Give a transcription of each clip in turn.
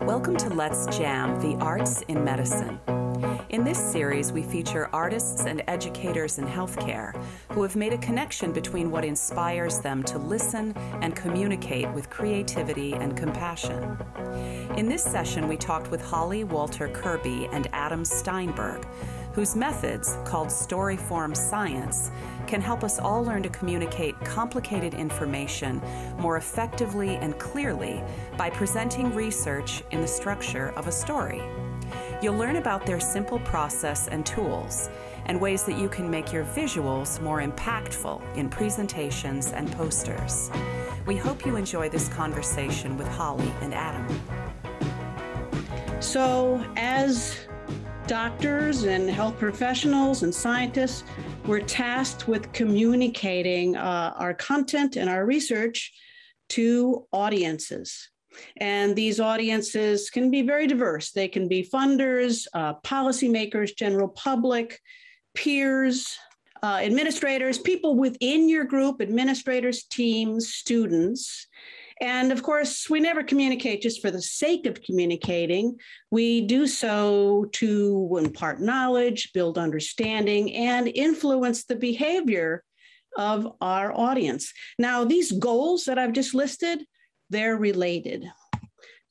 Welcome to Let's Jam, the Arts in Medicine. In this series, we feature artists and educators in healthcare who have made a connection between what inspires them to listen and communicate with creativity and compassion. In this session, we talked with Holly Walter Kerby and Adam Steinberg, whose methods, called Storyform science, can help us all learn to communicate complicated information more effectively and clearly by presenting research in the structure of a story. You'll learn about their simple process and tools, and ways that you can make your visuals more impactful in presentations and posters. We hope you enjoy this conversation with Holly and Adam. So, as doctors and health professionals and scientists, we're tasked with communicating our content and our research to audiences. And these audiences can be very diverse. They can be funders, policymakers, general public, peers, administrators, people within your group, administrators, teams, students. And of course, we never communicate just for the sake of communicating. We do so to impart knowledge, build understanding, and influence the behavior of our audience. Now, these goals that I've just listed, they're related.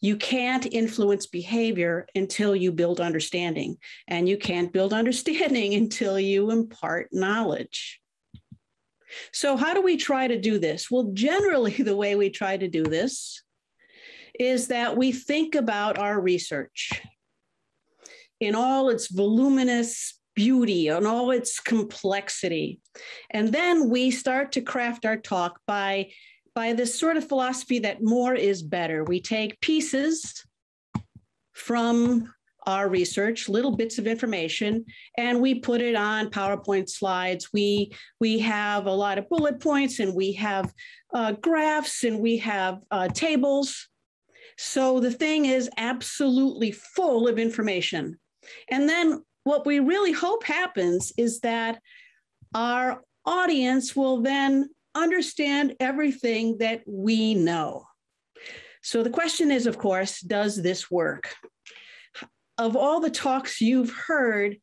You can't influence behavior until you build understanding, and you can't build understanding until you impart knowledge. So how do we try to do this? Well, generally, the way we try to do this is that we think about our research in all its voluminous beauty, and all its complexity. And then we start to craft our talk by this sort of philosophy that more is better. We take pieces from our research, little bits of information, and we put it on PowerPoint slides. We have a lot of bullet points, and we have graphs, and we have tables. So the thing is absolutely full of information. And then what we really hope happens is that our audience will then understand everything that we know. So the question is, of course, does this work? Of all the talks you've heard,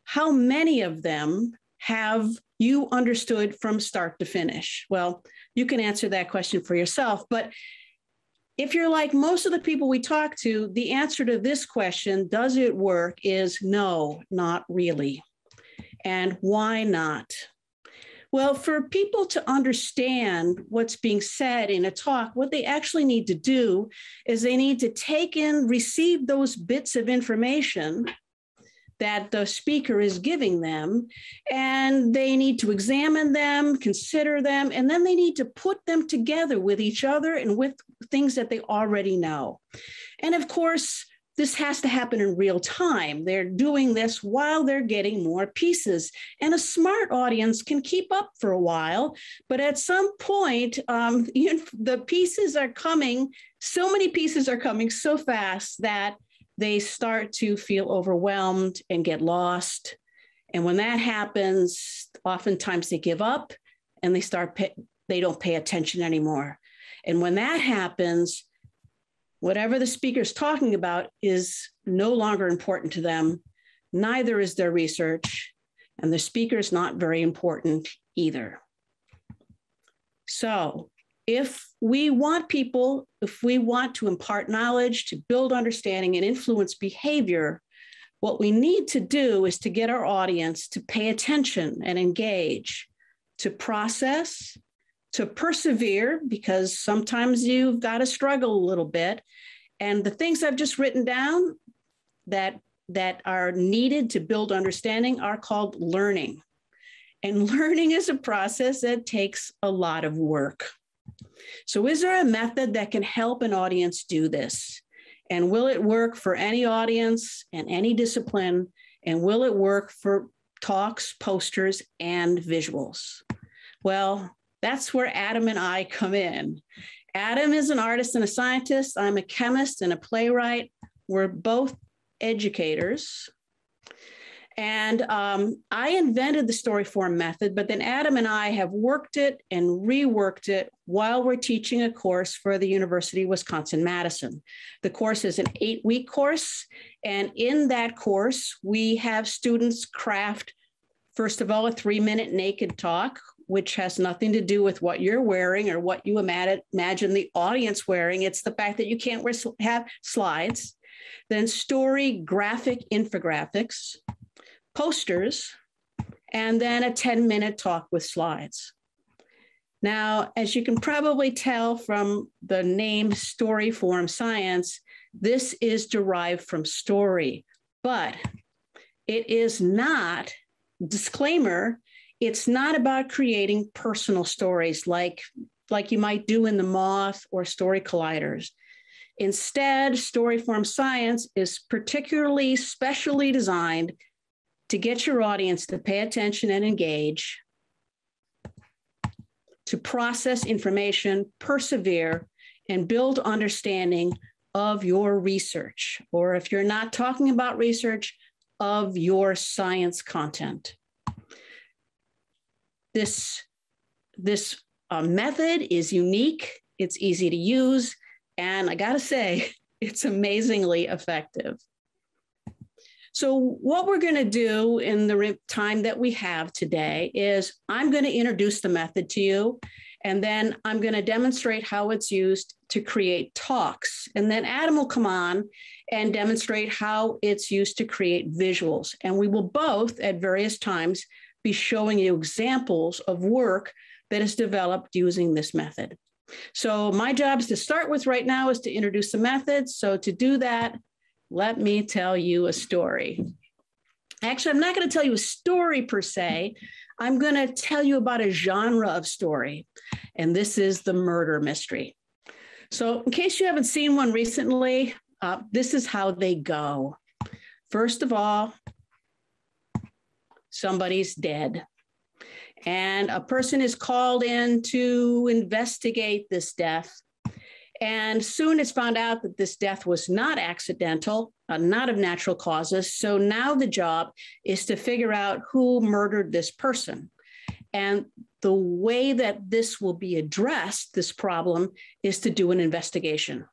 how many of them have you understood from start to finish? Well, you can answer that question for yourself, but if you're like most of the people we talk to, the answer to this question, does it work, is no, not really. And why not? Well, for people to understand what's being said in a talk, what they actually need to do is they need to receive those bits of information that the speaker is giving them, and they need to examine them, consider them, and then they need to put them together with each other and with things that they already know. And of course, this has to happen in real time. They're doing this while they're getting more pieces. And a smart audience can keep up for a while, but at some point, the pieces are coming, so many pieces are coming so fast that they start to feel overwhelmed and get lost. And when that happens, oftentimes they give up and they don't pay attention anymore. And when that happens, whatever the speaker's talking about is no longer important to them. Neither is their research, and the speaker's not very important either. So if we want to impart knowledge, to build understanding and influence behavior, what we need to do is to get our audience to pay attention and engage, to process, to persevere, because sometimes you've got to struggle a little bit. And the things I've just written down that are needed to build understanding are called learning. And learning is a process that takes a lot of work. So is there a method that can help an audience do this? And will it work for any audience and any discipline? And will it work for talks, posters, and visuals? Well, that's where Adam and I come in. Adam is an artist and a scientist. I'm a chemist and a playwright. We're both educators. And I invented the Storyform method, but then Adam and I have worked it and reworked it while we're teaching a course for the University of Wisconsin-Madison. The course is an 8-week course. And in that course, we have students craft, first of all, a 3-minute naked talk, which has nothing to do with what you're wearing or what you imagine the audience wearing. It's the fact that you can't have slides. Then story graphic infographics, posters, and then a 10-minute talk with slides. Now, as you can probably tell from the name Storyform Science, this is derived from story, but it is not, disclaimer, it's not about creating personal stories like you might do in the Moth or Story Colliders. Instead, Storyform Science is particularly specially designed to get your audience to pay attention and engage, to process information, persevere, and build understanding of your research, or if you're not talking about research, of your science content. This method is unique, it's easy to use, and I gotta say, it's amazingly effective. So what we're going to do in the time that we have today is I'm going to introduce the method to you, and then I'm going to demonstrate how it's used to create talks. And then Adam will come on and demonstrate how it's used to create visuals. And we will both at various times be showing you examples of work that is developed using this method. So my job is to start with right now is to introduce the method. So to do that, let me tell you a story. Actually, I'm not going to tell you a story per se. I'm going to tell you about a genre of story, and this is the murder mystery. So in case you haven't seen one recently, this is how they go. First of all, somebody's dead, and a person is called in to investigate this death. And soon it's found out that this death was not accidental, not of natural causes. So now the job is to figure out who murdered this person. And the way that this will be addressed, this problem, is to do an investigation.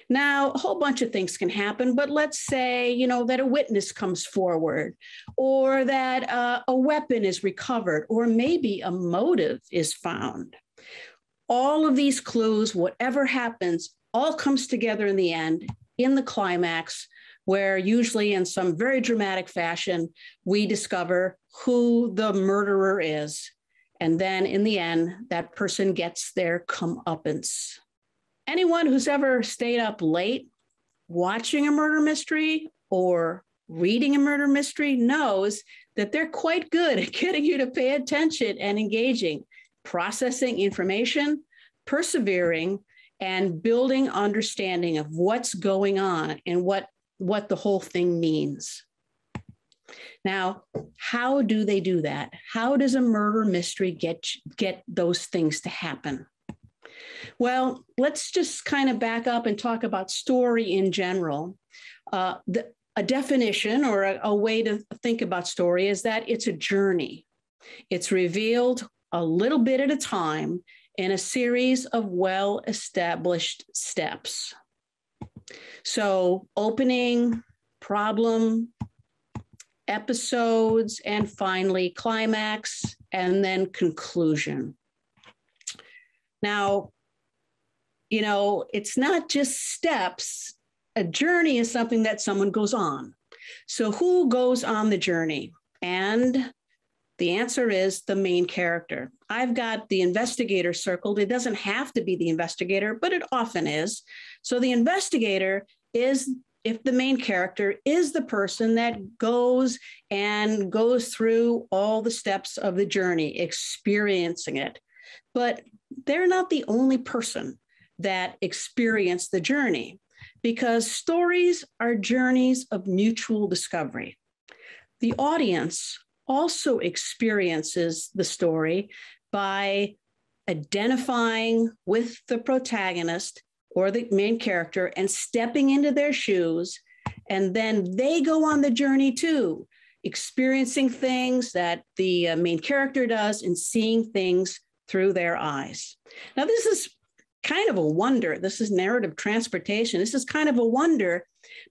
Now, a whole bunch of things can happen, but let's say, that a witness comes forward, or that a weapon is recovered, or maybe a motive is found. All of these clues, whatever happens, all comes together in the end, in the climax, where usually in some very dramatic fashion, we discover who the murderer is. And then in the end, that person gets their comeuppance. Anyone who's ever stayed up late watching a murder mystery or reading a murder mystery knows that they're quite good at getting you to pay attention and engaging, processing information, persevering, and building understanding of what's going on and what the whole thing means. Now, how do they do that? How does a murder mystery get those things to happen? Well, let's just kind of back up and talk about story in general. A definition or a way to think about story is that it's a journey. It's revealed a little bit at a time in a series of well-established steps. So opening, problem, episodes, and finally climax, and then conclusion. Now, it's not just steps. A journey is something that someone goes on. So who goes on the journey? And the answer is the main character. I've got the investigator circled. It doesn't have to be the investigator, but it often is. So the investigator is, if the main character is the person that goes through all the steps of the journey, experiencing it. But they're not the only person that experience the journey, because stories are journeys of mutual discovery. The audience also experiences the story by identifying with the protagonist or the main character and stepping into their shoes. And then they go on the journey too, experiencing things that the main character does and seeing things through their eyes. Now, this is kind of a wonder. This is narrative transportation. This is kind of a wonder,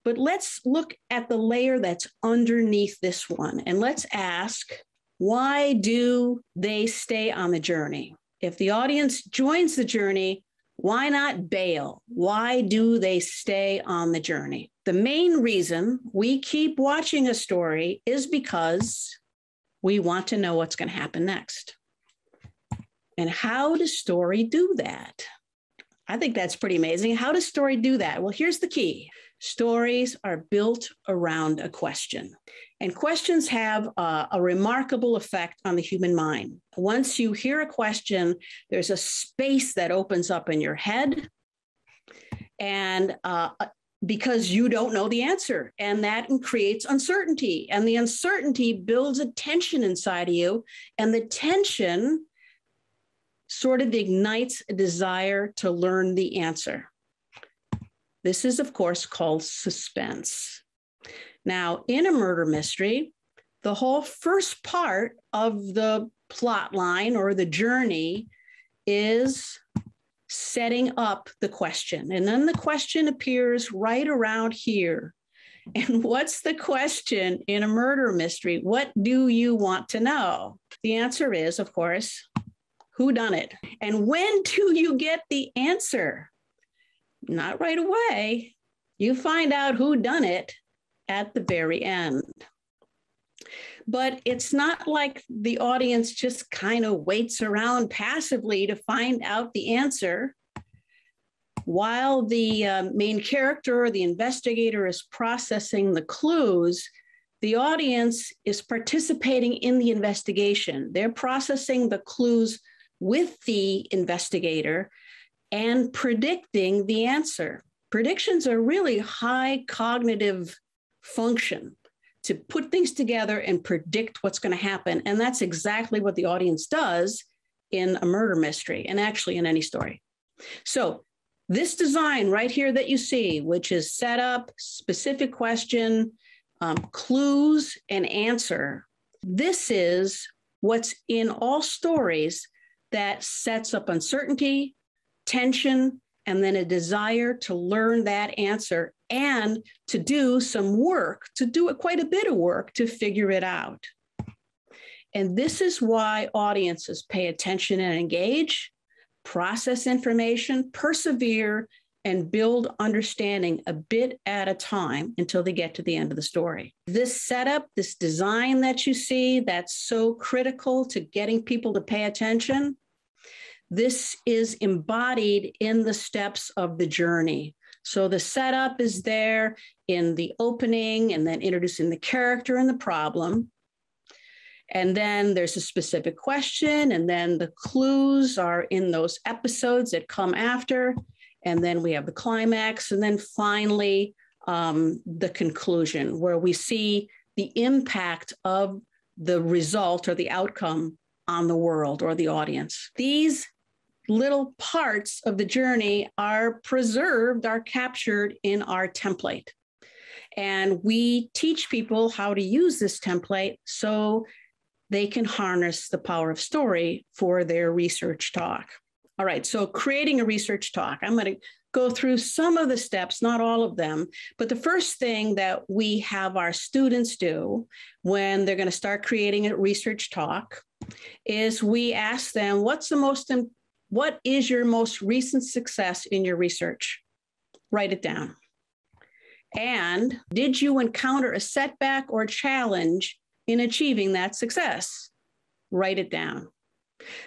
but let's look at the layer that's underneath this one. And let's ask, why do they stay on the journey? If the audience joins the journey, why not bail? Why do they stay on the journey? The main reason we keep watching a story is because we want to know what's going to happen next. And how does story do that? I think that's pretty amazing. How does story do that? Well, here's the key. Stories are built around a question. And questions have a remarkable effect on the human mind. Once you hear a question, there's a space that opens up in your head. And because you don't know the answer, and that creates uncertainty. And the uncertainty builds a tension inside of you. And the tension sort of ignites a desire to learn the answer. This is, of course, called suspense. Now, in a murder mystery, the whole first part of the plot line or the journey is setting up the question. And then the question appears right around here. And what's the question in a murder mystery? What do you want to know? The answer is, of course, who done it? And when do you get the answer? Not right away. You find out who done it at the very end. But it's not like the audience just kind of waits around passively to find out the answer. While the main character or the investigator is processing the clues, the audience is participating in the investigation. They're processing the clues with the investigator and predicting the answer. Predictions are really high cognitive function to put things together and predict what's going to happen. And that's exactly what the audience does in a murder mystery and actually in any story. So this design right here that you see, which is setup, specific question, clues, and answer, this is what's in all stories that sets up uncertainty, tension, and then a desire to learn that answer and to do some work, to do quite a bit of work to figure it out. And this is why audiences pay attention and engage, process information, persevere, and build understanding a bit at a time until they get to the end of the story. This setup, this design that you see, that's so critical to getting people to pay attention, this is embodied in the steps of the journey. So the setup is there in the opening and then introducing the character and the problem. And then there's a specific question, and then the clues are in those episodes that come after. And then we have the climax, and then finally the conclusion, where we see the impact of the result or the outcome on the world or the audience. These little parts of the journey are preserved, are captured in our template. And we teach people how to use this template so they can harness the power of story for their research talk. All right, so creating a research talk. I'm going to go through some of the steps, not all of them, but the first thing that we have our students do when they're going to start creating a research talk is we ask them, what is your most recent success in your research? Write it down. And did you encounter a setback or challenge in achieving that success? Write it down.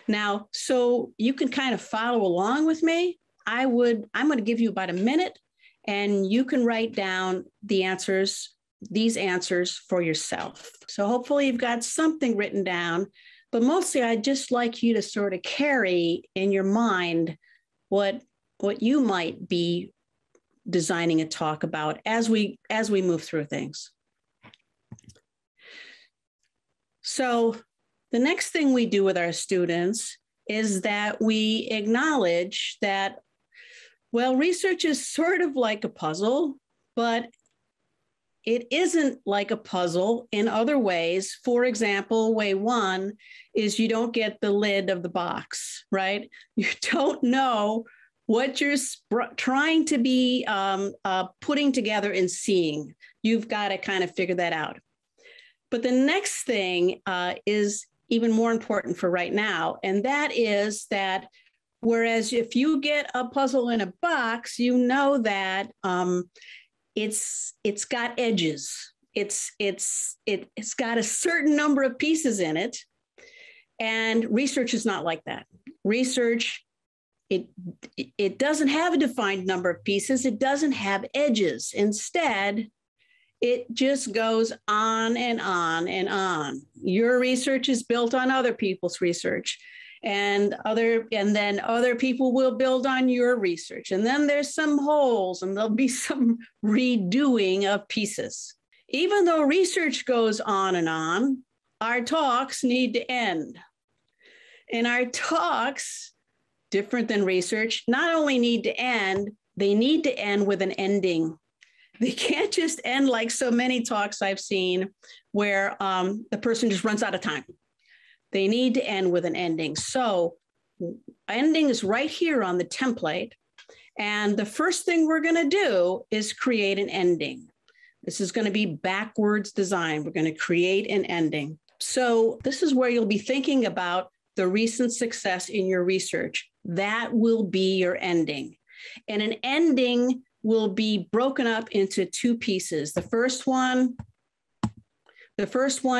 Now, so you can kind of follow along with me. I'm going to give you about a minute, and you can write down the answers, these answers for yourself. So hopefully you've got something written down, but mostly I'd just like you to sort of carry in your mind what you might be designing a talk about as we move through things. So the next thing we do with our students is that we acknowledge that, well, research is sort of like a puzzle, but it isn't like a puzzle in other ways. For example, way one is you don't get the lid of the box, right? You don't know what you're trying to be putting together and seeing. You've got to kind of figure that out. But the next thing is even more important for right now, and that is that whereas if you get a puzzle in a box, you know that it's got edges. It's got a certain number of pieces in it, and research is not like that. Research, it doesn't have a defined number of pieces. It doesn't have edges. Instead, it just goes on and on and on. Your research is built on other people's research, and then other people will build on your research. And then there's some holes, and there'll be some redoing of pieces. Even though research goes on and on, our talks need to end. And our talks, different than research, not only need to end, they need to end with an ending. They can't just end like so many talks I've seen where the person just runs out of time. They need to end with an ending. So ending is right here on the template. And the first thing we're going to do is create an ending. This is going to be backwards design. We're going to create an ending. So this is where you'll be thinking about the recent success in your research. That will be your ending. And an ending will be broken up into two pieces. The first one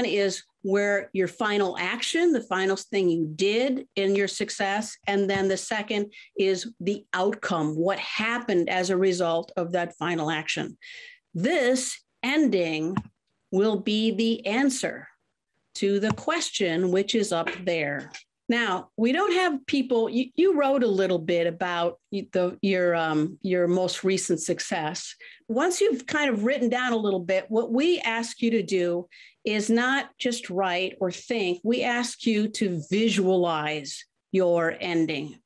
is where your final action, the final thing you did in your success. And then the second is the outcome, what happened as a result of that final action. This ending will be the answer to the question, which is up there. Now, we don't have people, you wrote a little bit about your most recent success. Once you've kind of written down a little bit, what we ask you to do is not just write or think, we ask you to visualize your ending.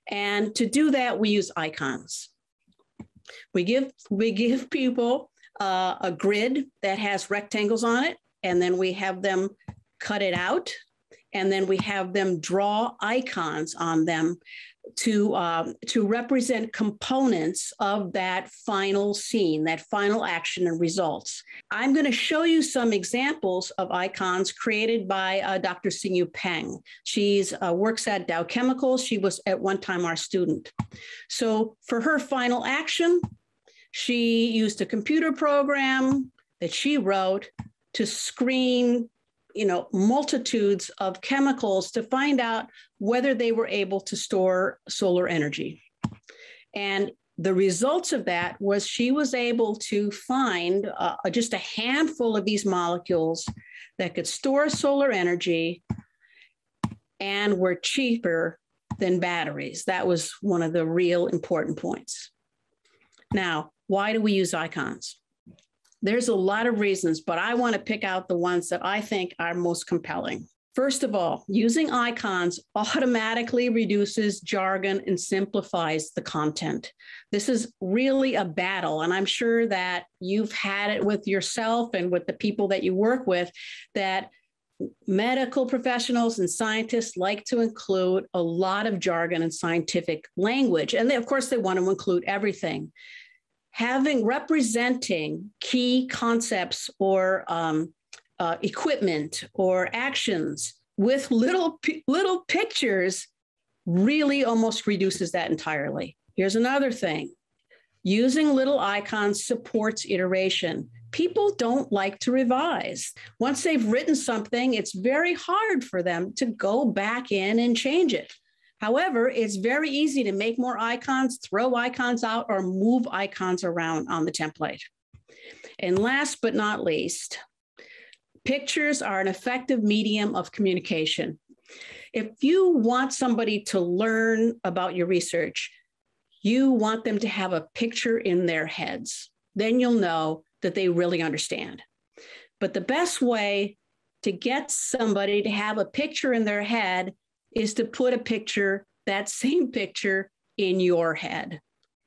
And to do that, we use icons. We give people a grid that has rectangles on it, and then we have them cut it out. And then we have them draw icons on them to represent components of that final scene, that final action and results. I'm going to show you some examples of icons created by Dr. Xingyu Peng. She works at Dow Chemicals. She was at one time our student. So for her final action, she used a computer program that she wrote to screen multitudes of chemicals to find out whether they were able to store solar energy. And the results of that was she was able to find just a handful of these molecules that could store solar energy and were cheaper than batteries. That was one of the real important points. Now, why do we use icons? There's a lot of reasons, but I want to pick out the ones that I think are most compelling. First of all, using icons automatically reduces jargon and simplifies the content. This is really a battle, and I'm sure that you've had it with yourself and with the people that you work with, that medical professionals and scientists like to include a lot of jargon and scientific language. And of course, they want to include everything. Representing key concepts or equipment or actions with little pictures really almost reduces that entirely. Here's another thing. Using little icons supports iteration. People don't like to revise. Once they've written something, it's very hard for them to go back in and change it. However, it's very easy to make more icons, throw icons out, or move icons around on the template. And last but not least, pictures are an effective medium of communication. If you want somebody to learn about your research, you want them to have a picture in their heads. Then you'll know that they really understand. But the best way to get somebody to have a picture in their head is to put that same picture in your head,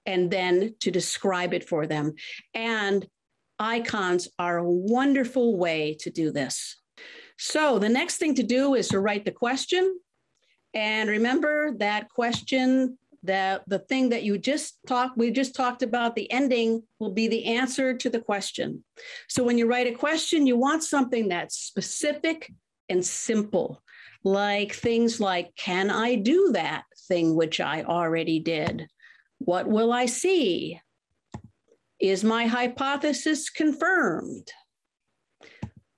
and then to describe it for them. And icons are a wonderful way to do this. So the next thing to do is to write the question. And remember that question, that the thing that we just talked about, the ending will be the answer to the question. So when you write a question, you want something that's specific and simple, like things like, can I do that thing which I already did? What will I see? Is my hypothesis confirmed?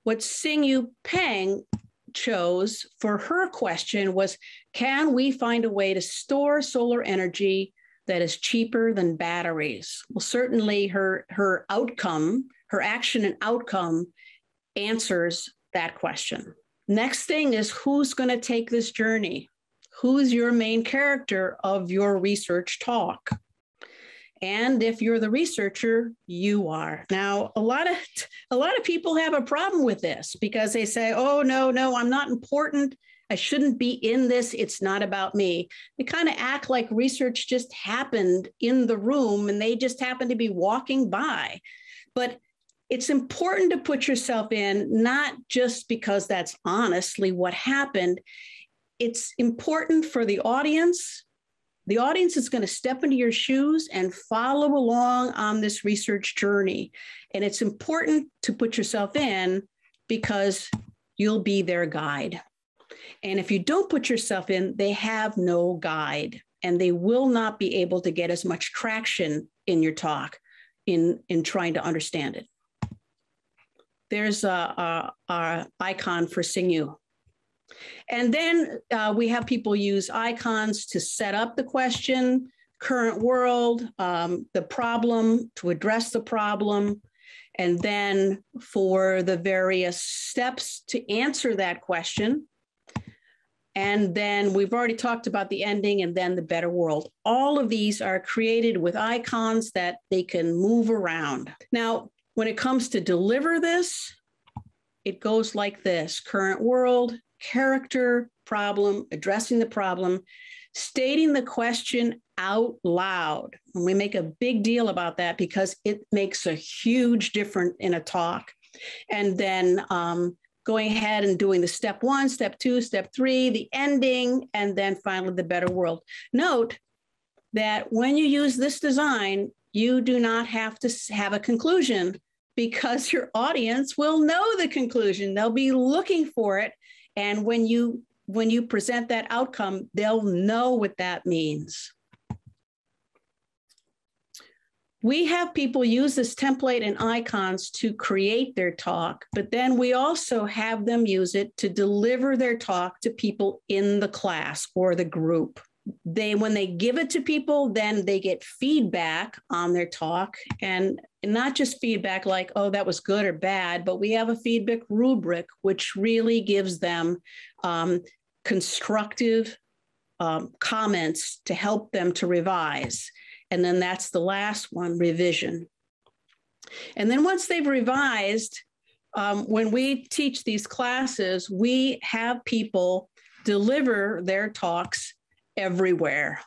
What Xingyu Peng chose for her question was, can we find a way to store solar energy that is cheaper than batteries? Well, certainly her outcome, her action and outcome answers that question. Next thing is, who's going to take this journey? Who's your main character of your research talk? And if you're the researcher, you are. Now, a lot of people have a problem with this because they say, oh, no, I'm not important. I shouldn't be in this. It's not about me. They kind of act like research just happened in the room and they just happen to be walking by. But it's important to put yourself in, not just because that's honestly what happened. It's important for the audience. The audience is going to step into your shoes and follow along on this research journey. And it's important to put yourself in because you'll be their guide. And if you don't put yourself in, they have no guide and they will not be able to get as much traction in your talk in trying to understand it. There's our icon for Xingyu. And then we have people use icons to set up the question, current world, the problem, to address the problem, and then for the various steps to answer that question. And then we've already talked about the ending and then the better world. All of these are created with icons that they can move around. Now, when it comes to deliver this, it goes like this: current world, character, problem, addressing the problem, stating the question out loud. And we make a big deal about that because it makes a huge difference in a talk. And then going ahead and doing the step 1, step 2, step 3, the ending, and then finally the better world. Note that when you use this design, you do not have to have a conclusion because your audience will know the conclusion. They'll be looking for it. And when you present that outcome, they'll know what that means. We have people use this template and icons to create their talk, but then we also have them use it to deliver their talk to people in the class or the group. When they give it to people, then they get feedback on their talk, and not just feedback like, oh, that was good or bad, but we have a feedback rubric, which really gives them constructive comments to help them to revise. And then that's the last one, revision. And then once they've revised, when we teach these classes, we have people deliver their talks everywhere,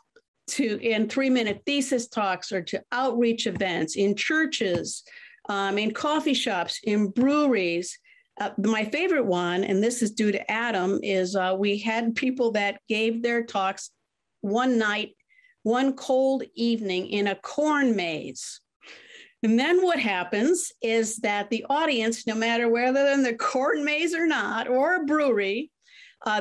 in 3-minute thesis talks or to outreach events, in churches, in coffee shops, in breweries. My favorite one, and this is due to Adam, is we had people that gave their talks one night, one cold evening in a corn maze. And then what happens is that the audience, no matter whether they're in the corn maze or not, or a brewery,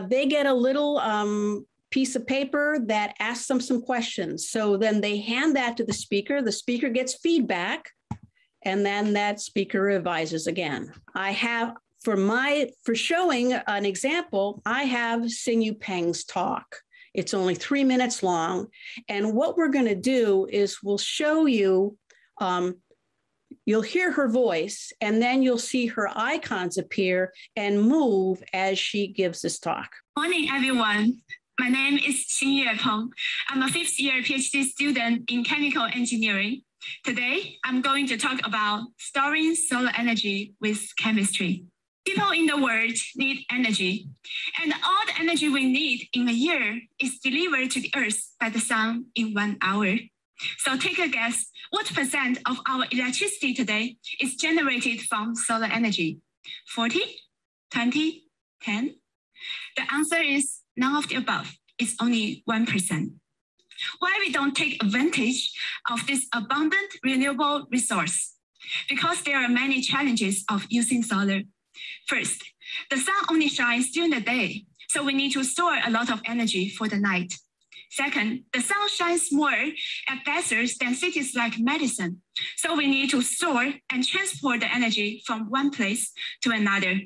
they get a little piece of paper that asks them some questions. So then they hand that to the speaker gets feedback, and then that speaker revises again. I have, for showing an example, I have Xingyu Peng's talk. It's only 3 minutes long. And what we're going to do is we'll show you, you'll hear her voice, and then you'll see her icons appear and move as she gives this talk. Morning, everyone. My name is Xingyu Peng. I'm a 5th-year PhD student in chemical engineering. Today, I'm going to talk about storing solar energy with chemistry. People in the world need energy, and all the energy we need in a year is delivered to the Earth by the sun in 1 hour. So take a guess, what percent of our electricity today is generated from solar energy? 40, 20, 10? The answer is none of the above. It's only 1%. Why we don't take advantage of this abundant renewable resource? Because there are many challenges of using solar. First, the sun only shines during the day, so we need to store a lot of energy for the night. Second, the sun shines more at deserts than cities like Madison, so we need to store and transport the energy from one place to another.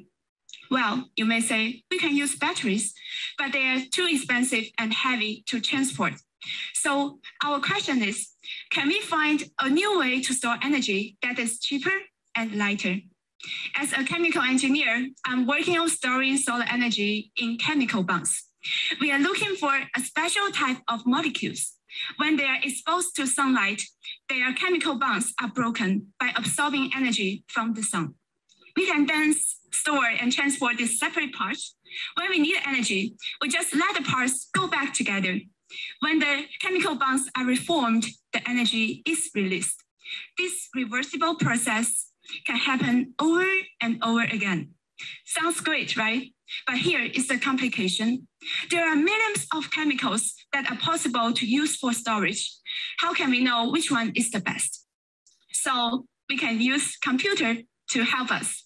Well, you may say, we can use batteries, but they are too expensive and heavy to transport. So our question is, can we find a new way to store energy that is cheaper and lighter? As a chemical engineer, I'm working on storing solar energy in chemical bonds. We are looking for a special type of molecules. When they are exposed to sunlight, their chemical bonds are broken by absorbing energy from the sun. We can then store and transport these separate parts. When we need energy, we just let the parts go back together. When the chemical bonds are reformed, the energy is released. This reversible process can happen over and over again. Sounds great, right? But here is the complication. There are millions of chemicals that are possible to use for storage. How can we know which one is the best? So we can use computer to help us.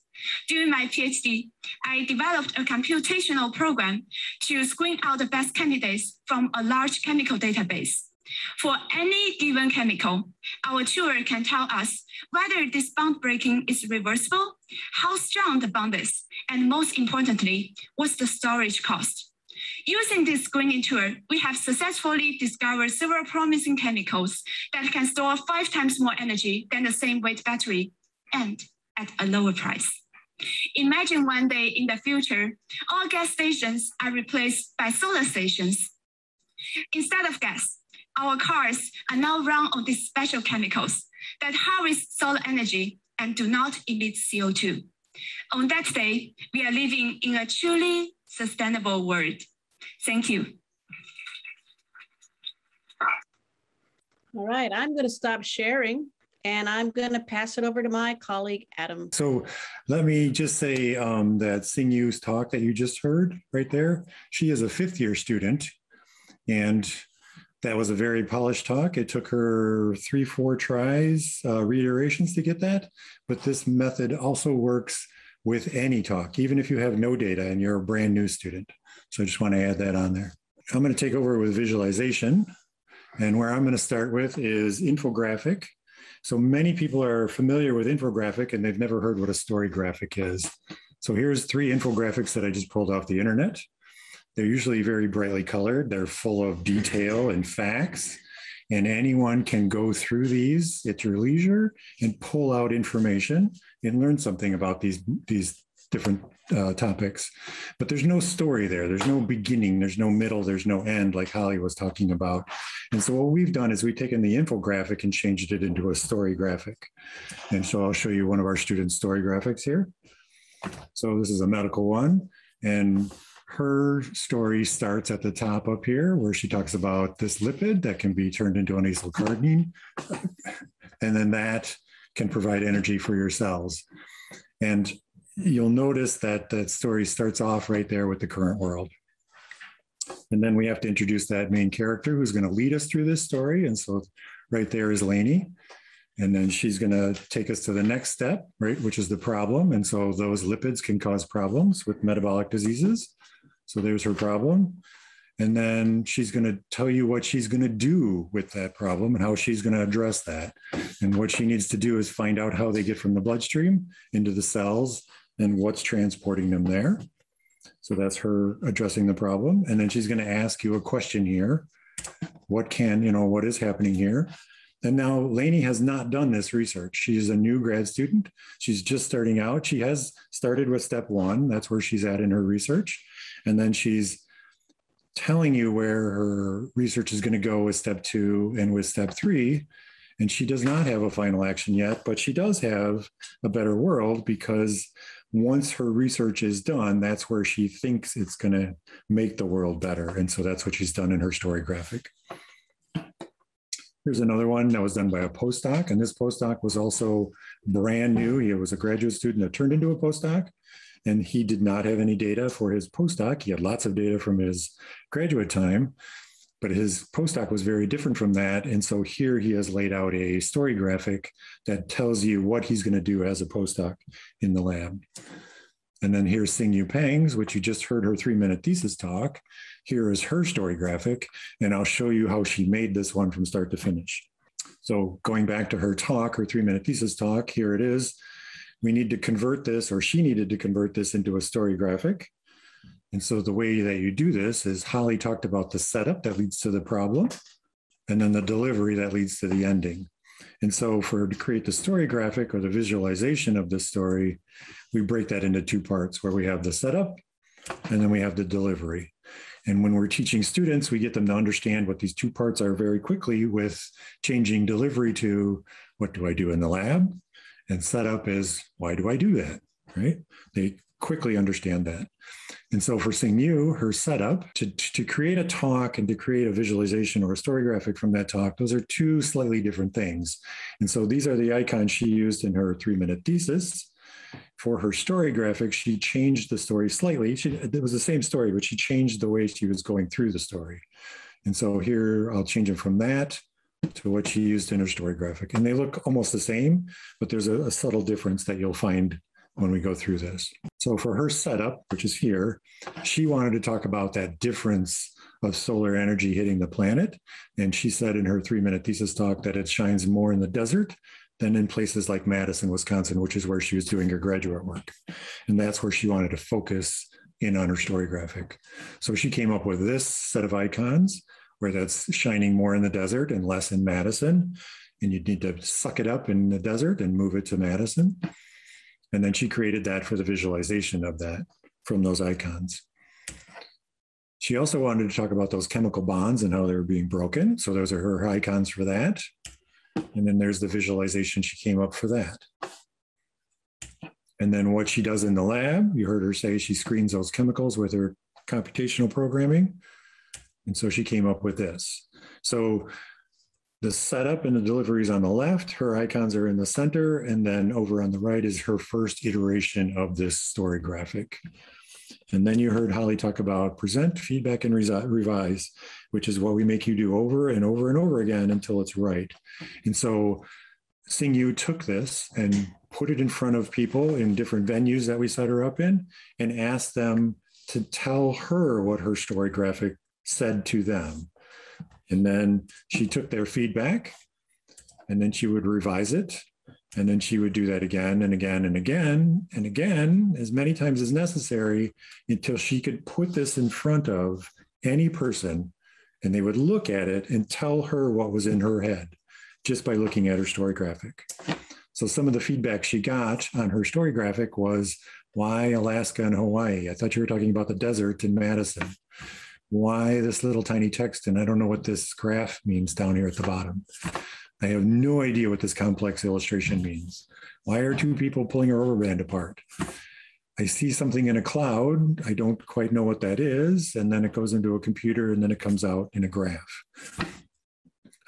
During my PhD, I developed a computational program to screen out the best candidates from a large chemical database. For any given chemical, our tool can tell us whether this bond breaking is reversible, how strong the bond is, and most importantly, what's the storage cost. Using this screening tool, we have successfully discovered several promising chemicals that can store 5 times more energy than the same weight battery and at a lower price. Imagine one day in the future, all gas stations are replaced by solar stations. Instead of gas, our cars are now run on these special chemicals that harvest solar energy and do not emit CO2. On that day, we are living in a truly sustainable world. Thank you. All right, I'm going to stop sharing and I'm going to pass it over to my colleague, Adam. So let me just say that Sing Yu's talk that you just heard right there, she is a 5th-year student, and that was a very polished talk. It took her 3-4 tries, reiterations to get that, but this method also works with any talk, even if you have no data and you're a brand new student. So I just want to add that on there. I'm going to take over with visualization, and where I'm going to start with is infographic. So many people are familiar with infographic and they've never heard what a story graphic is. So here's 3 infographics that I just pulled off the internet. They're usually very brightly colored. They're full of detail and facts, and anyone can go through these at your leisure and pull out information and learn something about these different topics. But there's no story there. There's no beginning, there's no middle, there's no end, like Holly was talking about. And so what we've done is we've taken the infographic and changed it into a story graphic. And so I'll show you one of our students' story graphics here. So this is a medical one, and her story starts at the top up here where she talks about this lipid that can be turned into an acylcarnitine, and then that can provide energy for your cells. And you'll notice that that story starts off right there with the current world. And then we have to introduce that main character who's going to lead us through this story. And so right there is Lainey. And then she's going to take us to the next step, right, which is the problem. And so those lipids can cause problems with metabolic diseases. So there's her problem. And then she's going to tell you what she's going to do with that problem and how she's going to address that. And what she needs to do is find out how they get from the bloodstream into the cells and what's transporting them there. So that's her addressing the problem. And then she's going to ask you a question here. What is happening here? And now Lainey has not done this research. She's a new grad student. She's just starting out. She has started with step 1. That's where she's at in her research. And then she's telling you where her research is going to go with step 2 and with step 3. And she does not have a final action yet, but she does have a better world, because once her research is done, that's where she thinks it's going to make the world better. And so that's what she's done in her story graphic. Here's another one that was done by a postdoc, and this postdoc was also brand new. He was a graduate student that turned into a postdoc, and he did not have any data for his postdoc. He had lots of data from his graduate time, but his postdoc was very different from that. And so here he has laid out a story graphic that tells you what he's going to do as a postdoc in the lab. And then here's Xingyu Pang's, which you just heard her 3-minute thesis talk. Here is her story graphic, and I'll show you how she made this one from start to finish. So going back to her talk, her 3-minute thesis talk, here it is. We need to convert this, or she needed to convert this into a story graphic. And so the way that you do this is Holly talked about the setup that leads to the problem, and then the delivery that leads to the ending. And so for her to create the story graphic or the visualization of this story, we break that into 2 parts where we have the setup and then we have the delivery. And when we're teaching students, we get them to understand what these 2 parts are very quickly with changing delivery to what do I do in the lab? And setup is why do I do that, right? They quickly understand that. And so for Xingyu, her setup to create a talk and to create a visualization or a story graphic from that talk, those are 2 slightly different things. And so these are the icons she used in her 3-minute thesis. For her story graphic, she changed the story slightly. It was the same story, but she changed the way she was going through the story. And so here I'll change it from that to what she used in her story graphic. And they look almost the same, but there's a subtle difference that you'll find when we go through this. So for her setup, which is here, she wanted to talk about that difference of solar energy hitting the planet. And she said in her 3-minute thesis talk that it shines more in the desert than in places like Madison, Wisconsin, which is where she was doing her graduate work. And that's where she wanted to focus in on her story graphic. So she came up with this set of icons where that's shining more in the desert and less in Madison. And you'd need to suck it up in the desert and move it to Madison. And then she created that for the visualization of that from those icons. She also wanted to talk about those chemical bonds and how they were being broken. So those are her icons for that. And then there's the visualization she came up for that. And then what she does in the lab, you heard her say she screens those chemicals with her computational programming. And so she came up with this. So the setup and the delivery is on the left, her icons are in the center, and then over on the right is her first iteration of this story graphic. And then you heard Holly talk about present, feedback, and revise, which is what we make you do over and over and over again until it's right. And so Xingyu took this and put it in front of people in different venues that we set her up in and asked them to tell her what her story graphic said to them. And then she took their feedback and then she would revise it. And then she would do that again and again and again and again, as many times as necessary, until she could put this in front of any person and they would look at it and tell her what was in her head just by looking at her story graphic. So some of the feedback she got on her story graphic was, why Alaska and Hawaii? I thought you were talking about the desert in Madison. Why this little tiny text? And I don't know what this graph means down here at the bottom. I have no idea what this complex illustration means. Why are 2 people pulling a rubber band apart? I see something in a cloud. I don't quite know what that is. And then it goes into a computer and then it comes out in a graph.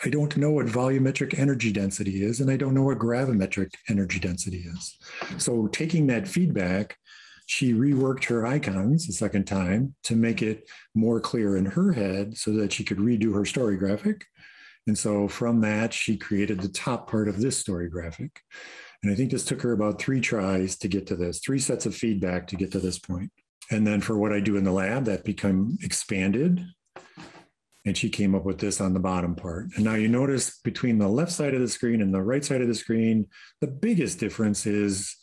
I don't know what volumetric energy density is, and I don't know what gravimetric energy density is. So taking that feedback, she reworked her icons a second time to make it more clear in her head so that she could redo her story graphic. And so from that, she created the top part of this story graphic. And I think this took her about 3 tries to get to this, 3 sets of feedback to get to this point. And then for what I do in the lab, that became expanded. And she came up with this on the bottom part. And now you notice between the left side of the screen and the right side of the screen, the biggest difference is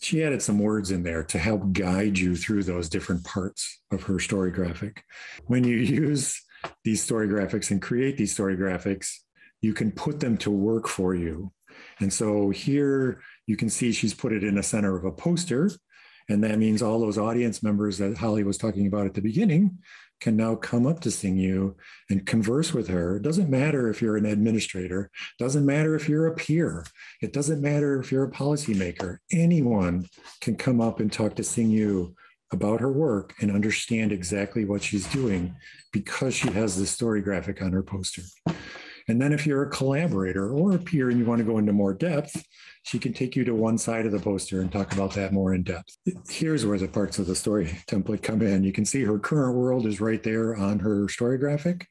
she added some words in there to help guide you through those different parts of her story graphic. When you use these story graphics and create these story graphics, you can put them to work for you. And so here you can see she's put it in the center of a poster. And that means all those audience members that Holly was talking about at the beginning can now come up to Xingyu and converse with her. It doesn't matter if you're an administrator. It doesn't matter if you're a peer. It doesn't matter if you're a policymaker. Anyone can come up and talk to Xingyu about her work and understand exactly what she's doing because she has this story graphic on her poster. And then if you're a collaborator or a peer and you want to go into more depth, she can take you to one side of the poster and talk about that more in depth. Here's where the parts of the story template come in. You can see her current world is right there on her story graphic.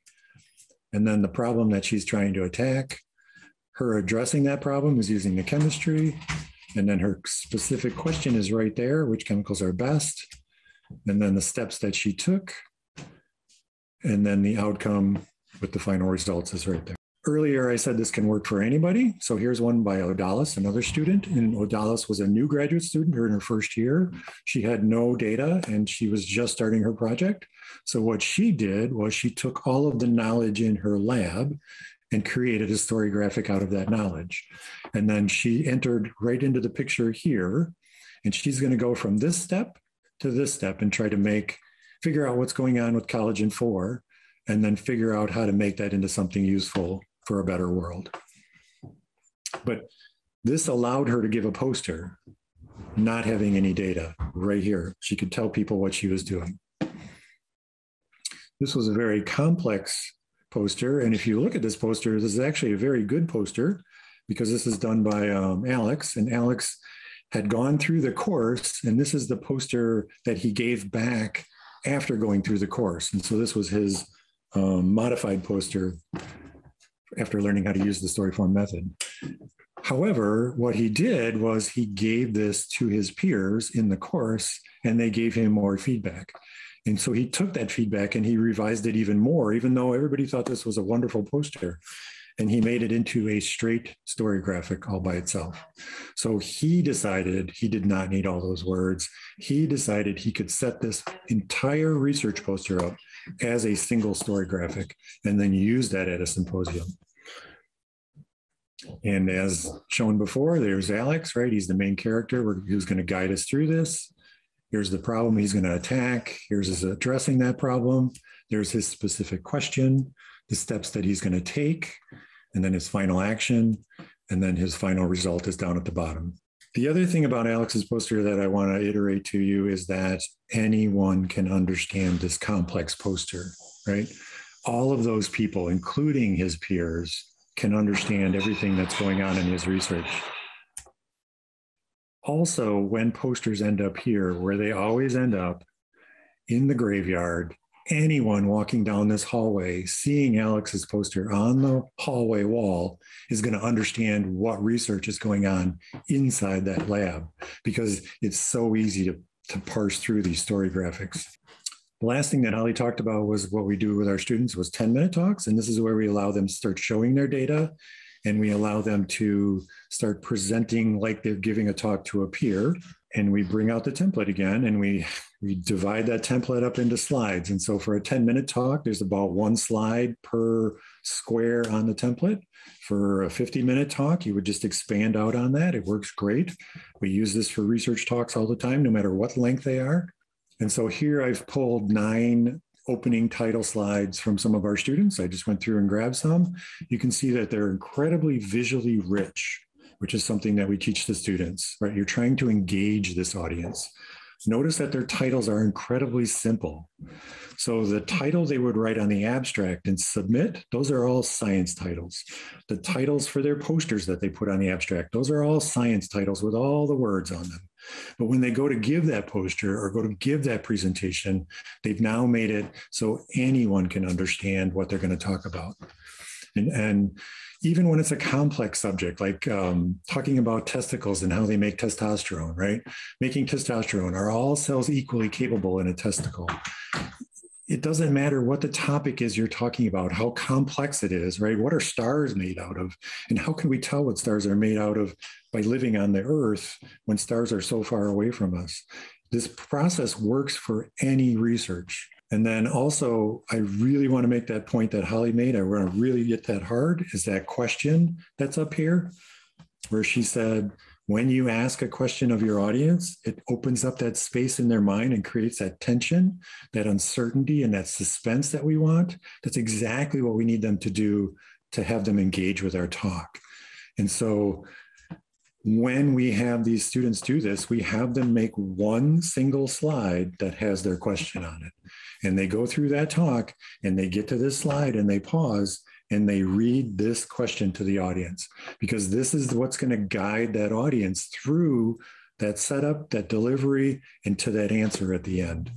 And then the problem that she's trying to attack, her addressing that problem is using the chemistry. And then her specific question is right there, which chemicals are best. And then the steps that she took. And then the outcome with the final results is right there. Earlier, I said this can work for anybody. So here's one by Odalis, another student. And Odalis was a new graduate student in her first year. She had no data and she was just starting her project. So what she did was she took all of the knowledge in her lab and created a story graphic out of that knowledge. And then she entered right into the picture here. And she's going to go from this step to this step and try to figure out what's going on with Collagen 4, and then figure out how to make that into something useful for a better world. But this allowed her to give a poster, not having any data right here. She could tell people what she was doing. This was a very complex poster. And if you look at this poster, this is actually a very good poster because this is done by Alex. And Alex had gone through the course, and this is the poster that he gave back after going through the course. And so this was his modified poster after learning how to use the Storyform method. However, what he did was he gave this to his peers in the course, and they gave him more feedback. And so he took that feedback and he revised it even more, even though everybody thought this was a wonderful poster. And he made it into a straight story graphic all by itself. So he decided he did not need all those words. He decided he could set this entire research poster up as a single story graphic and then use that at a symposium. And as shown before, there's Alex, right? He's the main character who's going to guide us through this. Here's the problem he's going to attack. Here's his addressing that problem. There's his specific question, the steps that he's going to take, and then his final action, and then his final result is down at the bottom. The other thing about Alex's poster that I want to iterate to you is that anyone can understand this complex poster, right? All of those people, including his peers, can understand everything that's going on in his research. Also, when posters end up here, where they always end up in the graveyard, anyone walking down this hallway, seeing Alex's poster on the hallway wall is going to understand what research is going on inside that lab, because it's so easy to parse through these story graphics. The last thing that Holly talked about was what we do with our students was 10-minute talks. And this is where we allow them to start showing their data, and we allow them to start presenting like they're giving a talk to a peer. And we bring out the template again, and we divide that template up into slides. And so for a 10-minute talk, there's about one slide per square on the template. For a 50-minute talk, you would just expand out on that. It works great. We use this for research talks all the time, no matter what length they are. And so here I've pulled 9 opening title slides from some of our students. I just went through and grabbed some. You can see that they're incredibly visually rich, which is something that we teach the students, right? You're trying to engage this audience. Notice that their titles are incredibly simple. So the title they would write on the abstract and submit, those are all science titles. The titles for their posters that they put on the abstract, those are all science titles with all the words on them. But when they go to give that poster or go to give that presentation, they've now made it so anyone can understand what they're going to talk about. And even when it's a complex subject, like talking about testicles and how they make testosterone, right? Making testosterone, are all cells equally capable in a testicle? It doesn't matter what the topic is you're talking about, how complex it is, right? What are stars made out of? And how can we tell what stars are made out of by living on the Earth when stars are so far away from us? This process works for any research. And then also, I really want to make that point that Holly made. I want to really get that hard, is that question that's up here, where she said, when you ask a question of your audience, it opens up that space in their mind and creates that tension, that uncertainty, and that suspense that we want. That's exactly what we need them to do to have them engage with our talk. And so when we have these students do this, we have them make one single slide that has their question on it. And they go through that talk and they get to this slide and they pause and they read this question to the audience, because this is what's going to guide that audience through that setup, that delivery, and to that answer at the end.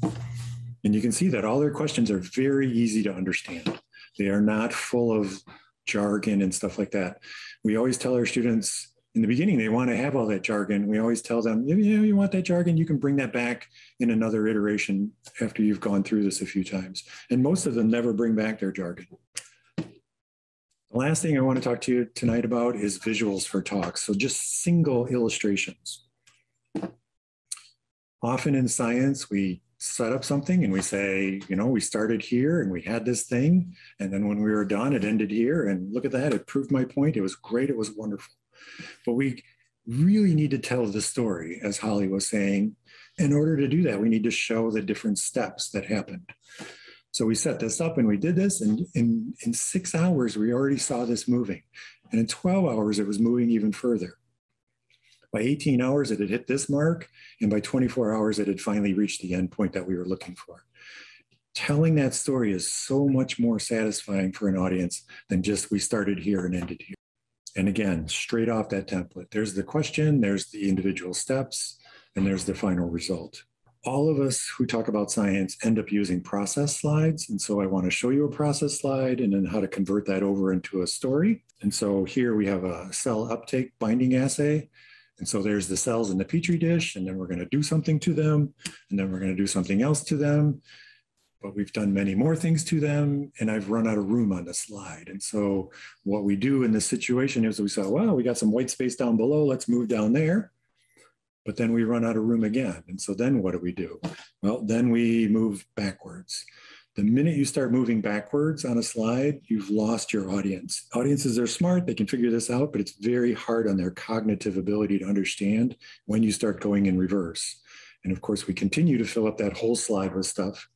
And you can see that all their questions are very easy to understand. They are not full of jargon and stuff like that. We always tell our students in the beginning, they want to have all that jargon. We always tell them, you want that jargon, you can bring that back in another iteration after you've gone through this a few times. And most of them never bring back their jargon. The last thing I want to talk to you tonight about is visuals for talks. So just single illustrations. Often in science, we set up something and we say, we started here and we had this thing. And then when we were done, it ended here. And look at that, it proved my point. It was great. It was wonderful. But we really need to tell the story, as Holly was saying. In order to do that, we need to show the different steps that happened. So we set this up and we did this. And in 6 hours, we already saw this moving. And in 12 hours, it was moving even further. By 18 hours, it had hit this mark. And by 24 hours, it had finally reached the end point that we were looking for. Telling that story is so much more satisfying for an audience than just we started here and ended here. And again, straight off that template, there's the question, there's the individual steps, and there's the final result. All of us who talk about science end up using process slides. And so I want to show you a process slide and then how to convert that over into a story. And so here we have a cell uptake binding assay. And so there's the cells in the Petri dish, and then we're going to do something to them, and then we're going to do something else to them. But we've done many more things to them, and I've run out of room on the slide. And so what we do in this situation is we say, well, we got some white space down below, let's move down there. But then we run out of room again. And so then what do? Well, then we move backwards. The minute you start moving backwards on a slide, you've lost your audience. Audiences are smart, they can figure this out, but it's very hard on their cognitive ability to understand when you start going in reverse. And of course, we continue to fill up that whole slide with stuff.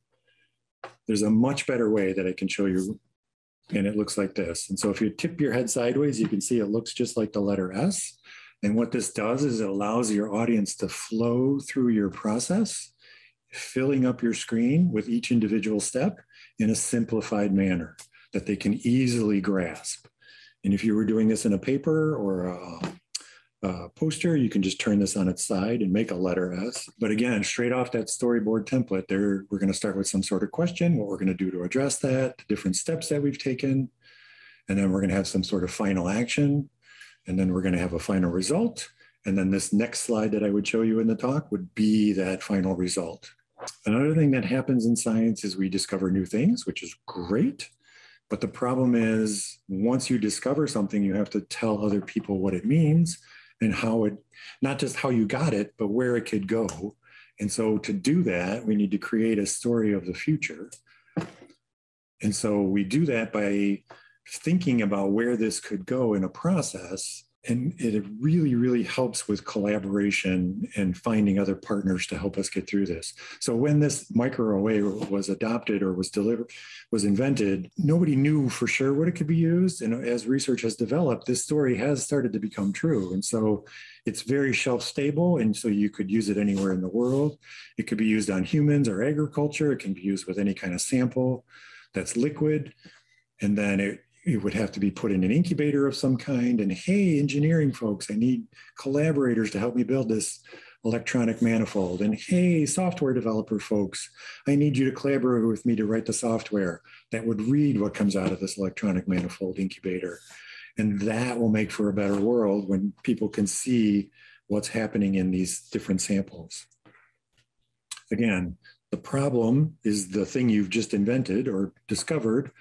There's a much better way that I can show you, and it looks like this. And so if you tip your head sideways, you can see it looks just like the letter S. And what this does is it allows your audience to flow through your process, filling up your screen with each individual step in a simplified manner that they can easily grasp. And if you were doing this in a paper or a poster, you can just turn this on its side and make a letter S. But again, straight off that storyboard template there, we're going to start with some sort of question, what we're going to do to address that, the different steps that we've taken, and then we're going to have some sort of final action, and then we're going to have a final result. And then this next slide that I would show you in the talk would be that final result. Another thing that happens in science is we discover new things, which is great. But the problem is once you discover something, you have to tell other people what it means and how it, not just how you got it, but where it could go. And so to do that, we need to create a story of the future. And so we do that by thinking about where this could go in a process. And it really, really helps with collaboration and finding other partners to help us get through this. So when this microarray was adopted or was invented, nobody knew for sure what it could be used. And as research has developed, this story has started to become true. And so it's very shelf stable. And so you could use it anywhere in the world. It could be used on humans or agriculture. It can be used with any kind of sample that's liquid. And then it would have to be put in an incubator of some kind. And hey, engineering folks, I need collaborators to help me build this electronic manifold. And hey, software developer folks, I need you to collaborate with me to write the software that would read what comes out of this electronic manifold incubator. And that will make for a better world when people can see what's happening in these different samples. Again, the problem is the thing you've just invented or discovered.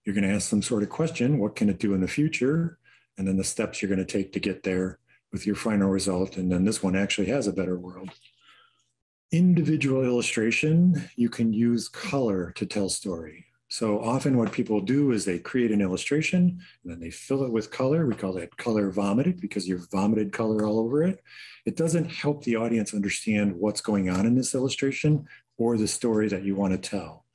You're going to ask some sort of question, what can it do in the future? And then the steps you're going to take to get there with your final result. And then this one actually has a better world. Individual illustration, you can use color to tell story. So often what people do is they create an illustration and then they fill it with color. We call that color vomited because you've vomited color all over it. It doesn't help the audience understand what's going on in this illustration or the story that you want to tell.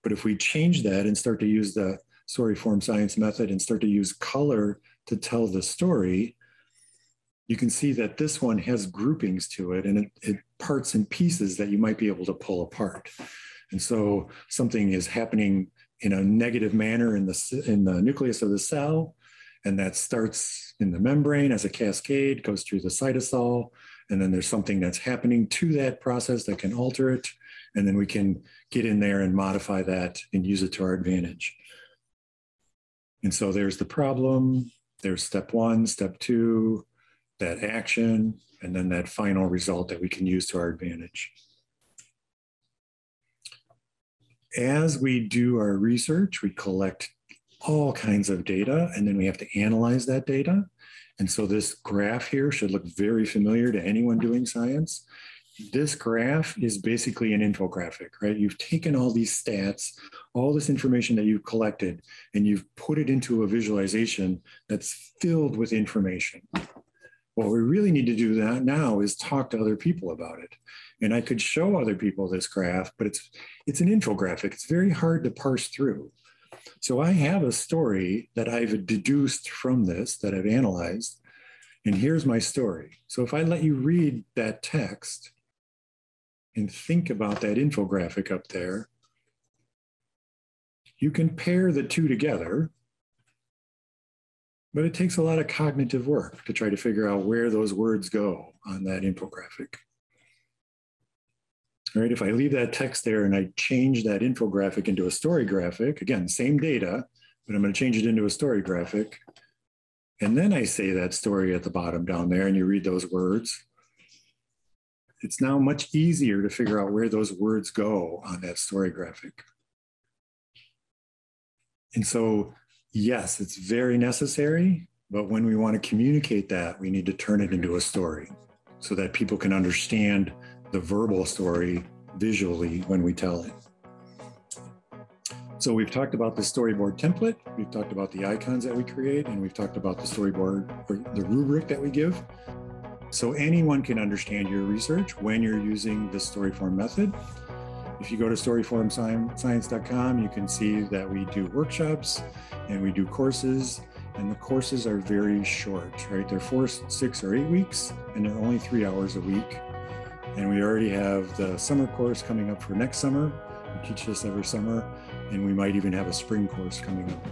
But if we change that and start to use the Storyform science method and start to use color to tell the story, you can see that this one has groupings to it and it parts and pieces that you might be able to pull apart. And so something is happening in a negative manner in the nucleus of the cell. And that starts in the membrane as a cascade, goes through the cytosol, and then there's something that's happening to that process that can alter it. And then we can get in there and modify that and use it to our advantage. And so there's the problem, there's step one, step two, that action, and then that final result that we can use to our advantage. As we do our research, we collect all kinds of data, and then we have to analyze that data. And so this graph here should look very familiar to anyone doing science. This graph is basically an infographic, right? You've taken all these stats, all this information that you've collected, and you've put it into a visualization that's filled with information. What we really need to do now is talk to other people about it. And I could show other people this graph, but it's an infographic. It's very hard to parse through. So I have a story that I've deduced from this, that I've analyzed, and here's my story. So if I let you read that text and think about that infographic up there, you can pair the two together, but it takes a lot of cognitive work to try to figure out where those words go on that infographic. All right, if I leave that text there and I change that infographic into a story graphic, again, same data, but I'm going to change it into a story graphic. And then I say that story at the bottom down there and you read those words. It's now much easier to figure out where those words go on that story graphic. And so, yes, it's very necessary, but when we want to communicate that, we need to turn it into a story so that people can understand the verbal story visually when we tell it. So we've talked about the storyboard template, we've talked about the icons that we create, and we've talked about the storyboard or the rubric that we give. So anyone can understand your research when you're using the Storyform method. If you go to storyformscience.com, you can see that we do workshops and we do courses, and the courses are very short, right? They're 4, 6, or 8 weeks, and they're only 3 hours a week. And we already have the summer course coming up for next summer. We teach this every summer, and we might even have a spring course coming up.